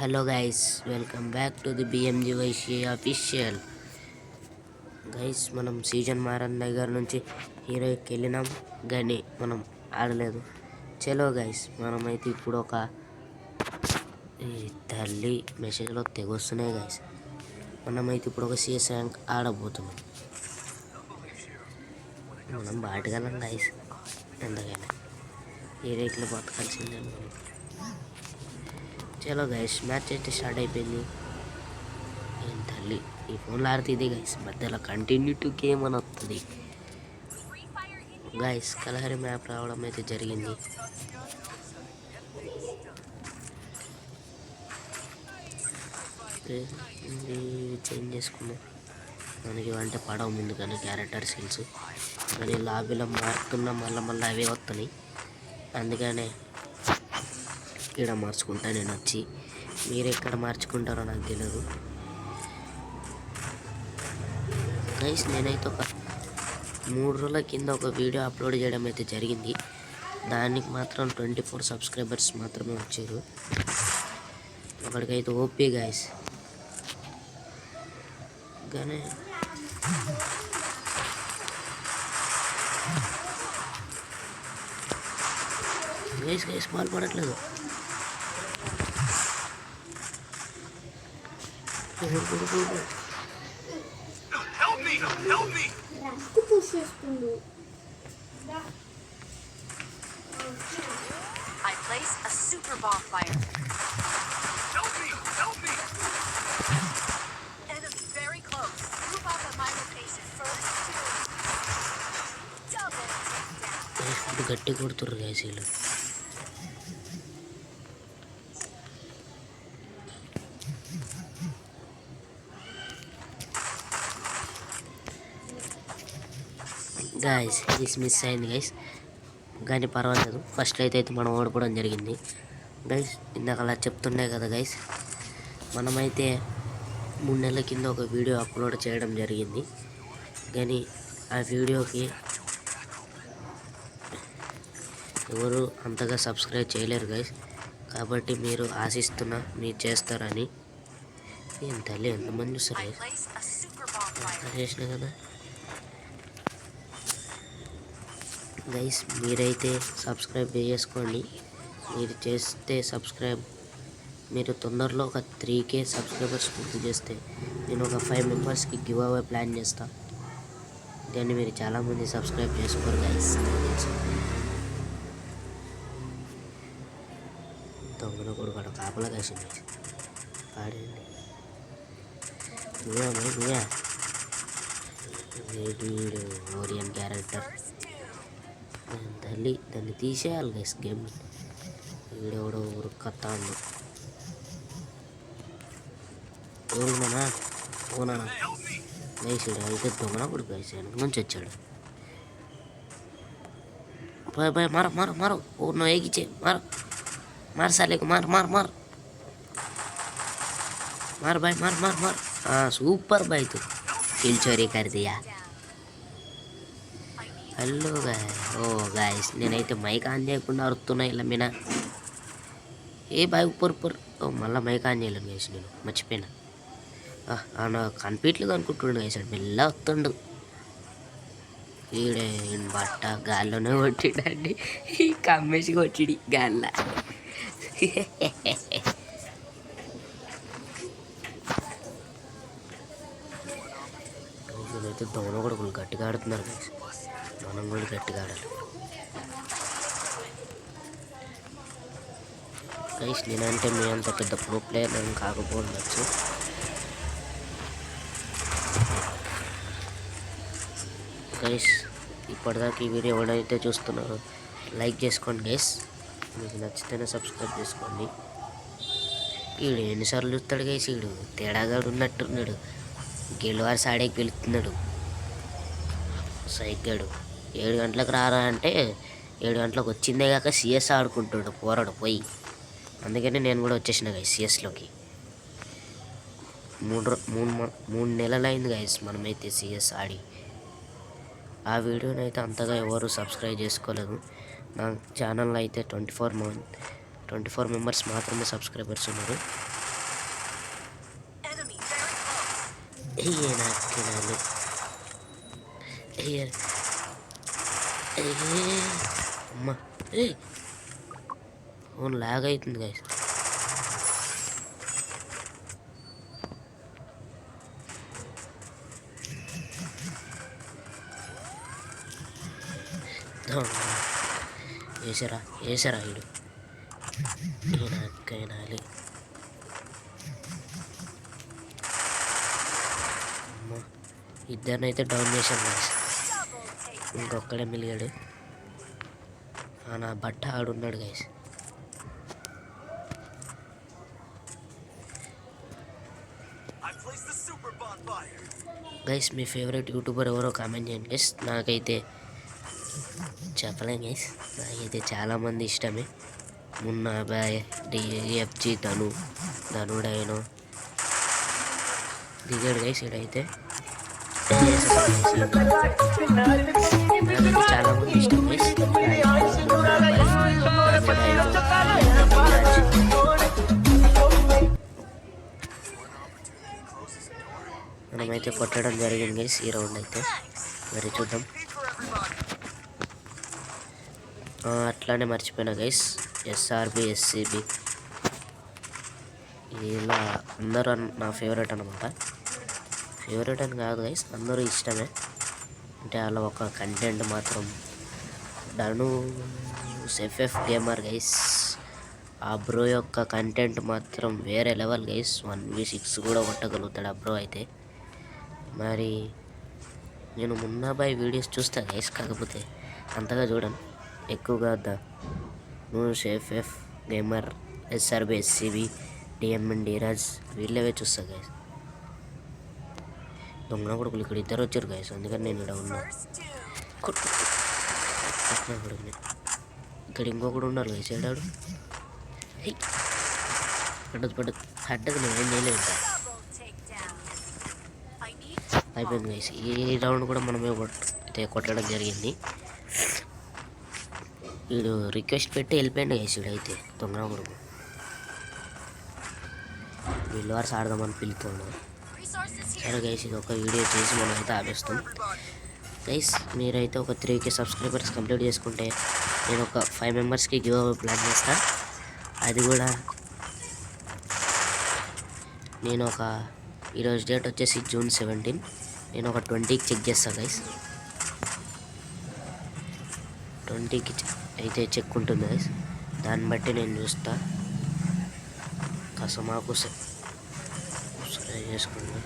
Hello guys, welcome back to the BMGYC official. Guys, మనం season Maran దగ్గర నుంచి హీరోకి వెళ్ళినాం కానీ మనం ఆడలేదు. చలో గైస్, మనమైతే ఇప్పుడు ఒక తల్లి మెసేజ్లో తెగొస్తున్నాయి గైస్. మనమైతే ఇప్పుడు ఒక CS ర్యాంక్ ఆడబోతున్నాం. మనం బాటగలం గైస్, ఎందుకైనా హీరోకి బతకాల్సిందే. చలో గైస్, మ్యాచ్ అయితే స్టార్ట్ అయిపోయింది. ఏం తల్లి, ఈ ఫోన్లో ఆడితే ఇదే గైస్, మధ్యలో కంటిన్యూ టు గేమ్ అని వస్తుంది గైస్. కలహరి మ్యాప్ రావడం అయితే జరిగింది. చేంజ్ చేసుకున్నాం. మనకి అంటే పడవ ముందు కానీ క్యారెక్టర్ స్కిల్స్ కానీ లాబీలో మారుతున్నా మళ్ళీ అవే వస్తున్నాయి. అందుకనే ఇక్కడ మార్చుకుంటా నేను వచ్చి. మీరు ఎక్కడ మార్చుకుంటారో నాకు తెలియదు గైస్. నేనైతే ఒక 3 రోజుల కింద ఒక వీడియో అప్లోడ్ చేయడం అయితే జరిగింది. దానికి మాత్రం 24 సబ్స్క్రైబర్స్ మాత్రమే వచ్చారు. అక్కడికైతే ఓపీ గైస్. కానీ గైస్ బాల్ పడట్లేదు. I place a super bonfire. Help me! Enemy very close. Move up at my location. First two. Double takedown. గట్టి కొడుతుర్రు గైస్ వీళ్ళు. గైస్ ఇది మిస్ అయింది గైస్, కానీ పర్వాలేదు. ఫస్ట్ అయితే మనం ఓడిపోవడం జరిగింది గైస్. ఇందాక అలా చెప్తుండే కదా గైస్, మనమైతే 3 నెలల కింద ఒక వీడియో అప్లోడ్ చేయడం జరిగింది. కానీ ఆ వీడియోకి ఎవరు అంతగా సబ్స్క్రైబ్ చేయలేరు గైస్. కాబట్టి మీరు ఆశిస్తున్నా మీరు చేస్తారని. ఏం తల్లి, ఎంతమంది చూస్తారు చేసిన కదా గైస్. మీరైతే సబ్స్క్రైబ్ చేసుకోండి. మీరు చేస్తే సబ్స్క్రైబ్, మీరు తొందరలో ఒక 3K సబ్స్క్రైబర్స్ పూర్తి చేస్తే నేను ఒక 5 మెంబర్స్కి గివ్ అవే ప్లాన్ చేస్తా. కానీ మీరు చాలామంది సబ్స్క్రైబ్ చేసుకోరు గైస్. దొంగన కూడా కూడా కాపలా కాసింది. ఆడండి వీడు ఓరియన్ క్యారెక్టర్ తల్లి, దాన్ని తీసేయాలి గైస్ గేమ్. వీడెవడో ఉరుక్కత్తాడు. ఓనా ఓనా గైస్, అయితే దొంగన కూడా గైస్ వెనక నుంచి వచ్చాడు. బాయ్ మారు ఓ నో ఏగిచ్చే మార్ సాలేకు మార్ भाई मार हाँ सूपर भाई तू किल चोरी कर दिया. హలో గాయస్, నేనైతే మైక్ ఆన్ చేయకుండా అరుతున్నా ఇలా మీనా. ఏ బాయ్ ఉప్పర్ మళ్ళీ మైక్ ఆన్ చేయలేను గైస్, నేను మర్చిపోయినా. కనిపించలేదు అనుకుంటుండు గైస్, మెల్ల వస్తుండు. ఈడే బట్ట గాల్లోనే కొట్టిడండి, కమ్మేసి కొట్టిడి గాల్ల. అయితే దొంగ కూడా గట్టిగా ఆడుతున్నారు గైస్, మనం కూడా గట్టిగా ఆడాలి గైస్. నేనంటే మీ అంత పెద్ద ప్రో ప్లేయర్ నేను కాకపోవచ్చు. గైస్, ఇప్పటిదాకా ఈ వీడియో ఎవరైతే చూస్తున్నారో లైక్ చేసుకోండి గైస్. మీకు నచ్చితేనే సబ్స్క్రైబ్ చేసుకోండి. వీడు ఎన్నిసార్లు చూస్తాడు గైస్, వీడు తేడాగాడు ఉన్నట్టున్నాడు. గెలువారి సాడేకి వెళుతున్నాడు సైగ్గాడు. 7 గంటలకు రారా అంటే 7 గంటలకు వచ్చిందే కాక CS ఆడుకుంటాడు పోరాడు పోయి. అందుకని నేను కూడా వచ్చేసిన గైస్ CSలోకి. 3 నెలలు అయింది గైస్ మనమైతే CS ఆడి. ఆ వీడియోని అయితే అంతగా ఎవరు సబ్స్క్రైబ్ చేసుకోలేదు. నా ఛానల్లో అయితే 24 మెంబర్స్ మాత్రమే సబ్స్క్రైబర్స్ ఉన్నారు. నాకేనాలి అమ్మా ఏ ఫోన్ లాగ్ అవుతుంది గైస్. వేసారా వీడు నాకేనాలి. అమ్మా ఇద్దరినైతే డౌన్ చేశాను గైస్. ఇంకొక్కడే మిలిగాడు. నా బట్ట ఆడున్నాడు గైస్. గైస్ మీ ఫేవరెట్ యూట్యూబర్ ఎవరో కామెంట్ చేయండి గైస్. నాకైతే చెప్పలేం గైస్. నాకైతే చాలామంది ఇష్టమే. మున్నా బాయ్, డిఎఫ్జి, ధనుడైనో దిగాడు గైస్. ఇడైతే చాలా మంది ఇష్టం గైస్. మనమైతే కొట్టడం జరిగింది గైస్ ఈ రౌండ్ అయితే. మరి చూద్దాం. అట్లానే మర్చిపోయినా గైస్, ఎస్ఆర్బి, ఎస్సిబి ఇలా అందరూ నా ఫేవరెట్ అనమాట. ఫేవరెట్ అని కాదు గైస్, అందరూ ఇష్టమే. అంటే అలా ఒక కంటెంట్ మాత్రం డను ఎఫ్ఎఫ్ గేమర్ గైస్. ఆ బ్రో యొక్క కంటెంట్ మాత్రం వేరే లెవెల్ గైస్. 1v6 కూడా కొట్టగలుగుతాడు ఆ బ్రో అయితే. మరి నేను మున్నాబాయ్ వీడియోస్ చూస్తాను గైస్, కాకపోతే అంతగా చూడను. ఎక్కువగా నూస్ FF gamer, SRB, SCB, DMN, డిరాజ్ వీళ్ళవే చూస్తా గైస్. దొంగ కొడుకులు ఇక్కడ ఇద్దరు వచ్చారు గైస్, అందుకని నేను ఇక్కడ ఉన్నా. కొడుకుని ఇక్కడ ఇంకొకడు ఉన్నారు గైస్. ఏడాడు పడ్డది నేను ఏం చేయలేదు. అయిపోయింది గైస్. ఈ రౌండ్ కూడా మనమే కొట్టడం జరిగింది. వీడు రిక్వెస్ట్ పెట్టి వెళ్ళిపోయింది గైస్. వీడైతే దొంగ కొడుకు వీళ్ళు వారు ఆడదామని పిలుతున్నాడు. సరే గైస్, ఇది ఒక వీడియో చేసి మనం అయితే ఆపేస్తాం గైస్. మీరైతే ఒక 3K సబ్స్క్రైబర్స్ కంప్లీట్ చేసుకుంటే నేను ఒక 5 మెంబర్స్కి గివ్ అవే ప్లాన్ చేస్తా. అది కూడా నేను ఈరోజు డేట్ వచ్చేసి June 17. నేను ఒక 20కి చెక్ చేస్తాను గైస్. 20కి అయితే చెక్ ఉంటుంది గైస్. దాన్ని బట్టి నేను చూస్తా. కాస్త మాకు సరే చేసుకోండి.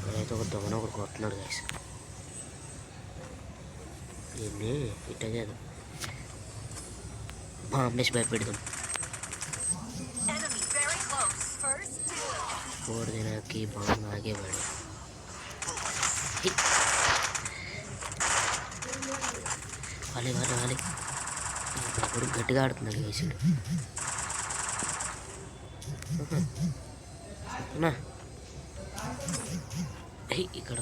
నేనైతే ఒక దొంగన ఒకటి కొడుతున్నాడు గైస్. దీన్ని ఇట్ట చేద్దాం, బాంబేసి భయపెడదాం. కోడినాకి బాంబు ఆగేవాడు. వాలి ఇప్పుడు గట్టిగా ఆడుతున్నాడు వేసాడు. ఇక్కడ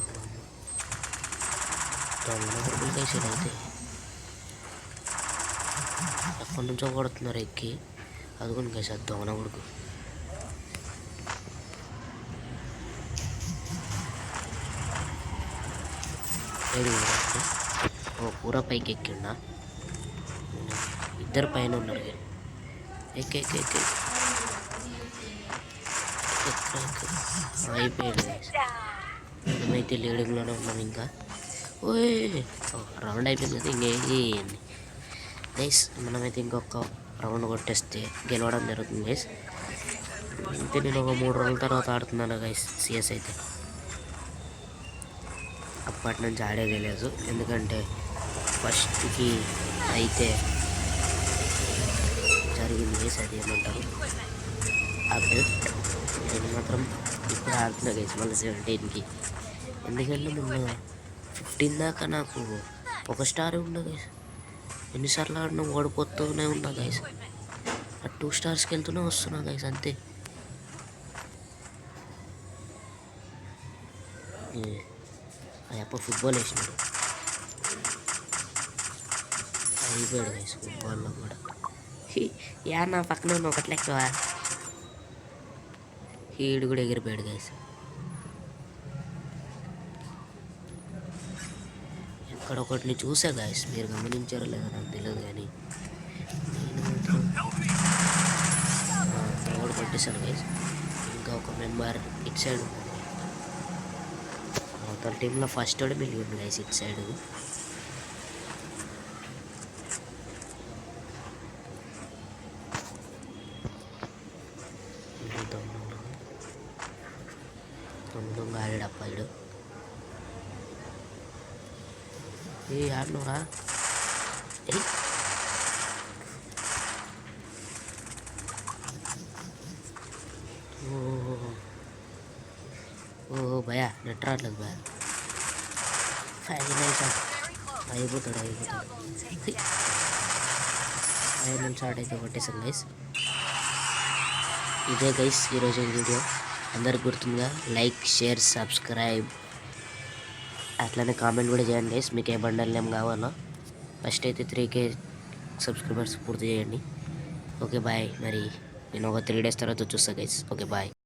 కొడుకులు వేసాడు. అయితే ఎప్పటి నుంచో కొడుతున్నారు ఎక్కి. అదుగుని వేసాడు దొంగన కొడుకు. పూర పైకి ఎక్కిండా. ఇద్దరు పైన ఉన్నారు. ఎక్కి అయిపోయాడు. మేమైతే లీడింగ్లోనే ఉన్నాం. ఇంకా రౌండ్ అయిపోయింది కదా, ఇంకేంది గైస్. మనమైతే ఇంకొక రౌండ్ కొట్టేస్తే గెలవడం జరుగుతుంది గైస్. అయితే నేను ఒక 3 రోజుల తర్వాత ఆడుతున్నాను గైస్ సిఎస్ అయితే. అప్పటి నుంచి ఆడేదే లేదు, ఎందుకంటే ఫస్ట్కి అయితే జరిగింది గైస్. అది ఏమంటారు అప్డేట్. నేను మాత్రం ఇప్పుడు ఆడుతున్నా గైస్ మళ్ళీ 17కి. ఎందుకంటే మొన్న 15 దాకా నాకు ఒక స్టార్ ఉండదు గైస్. ఎన్నిసార్లు ఆడినా ఓడిపోతూనే ఉన్నా గైస్. 2 స్టార్స్కి వెళ్తూనే వస్తున్నా గైస్, అంతే. అయ్యప్ప ఫుట్బాల్ వేసినాడు, అయిపోయాడు గైస్ ఫుట్బాల్లో కూడా. నా పక్కన ఉన్న ఒకటి లెక్క హీడు కూడా ఎగిరిపోయాడు గైస్. ఇక్కడ ఒకటిని చూసా గాయస్, మీరు గమనించారో లేదో నాకు తెలియదు కానీ నేను మాత్రం ఇక్కడ కూడా కొట్టేశాను గాయస్. ఇంకా ఒక మెంబర్ ఇటు సైడ్ ఉన్నాడు. అవతల టీంలో ఫస్ట్ వాడు మిలియన్ గాయస్ ఇటు సైడ్. తమ్ముడు ఆడాడప్ప ఇడు. ఏ ఆడినవరా? ఓ భయా నెట్ రావట్లేదు భయా. అయిపోతాడు అయిపోతాడు. 5 నిమిషాలు అయితే కొట్టేసాను గైస్. ఇదే గైస్ ఈరోజు వీడియో. అందరికి గుర్తుందిగా, లైక్, షేర్, సబ్స్క్రైబ్, అట్లనే కామెంట్ కూడా చేయండి గైస్. మీకు ఏ బండల్ నేమ్ కావాలో. ఫస్ట్ అయితే 3K సబ్స్క్రైబర్స్ పూర్తి చేయండి. Okay bye. మరి నేను ఒక 3 days తర్వాత చూస్తాను గైస్. Okay bye.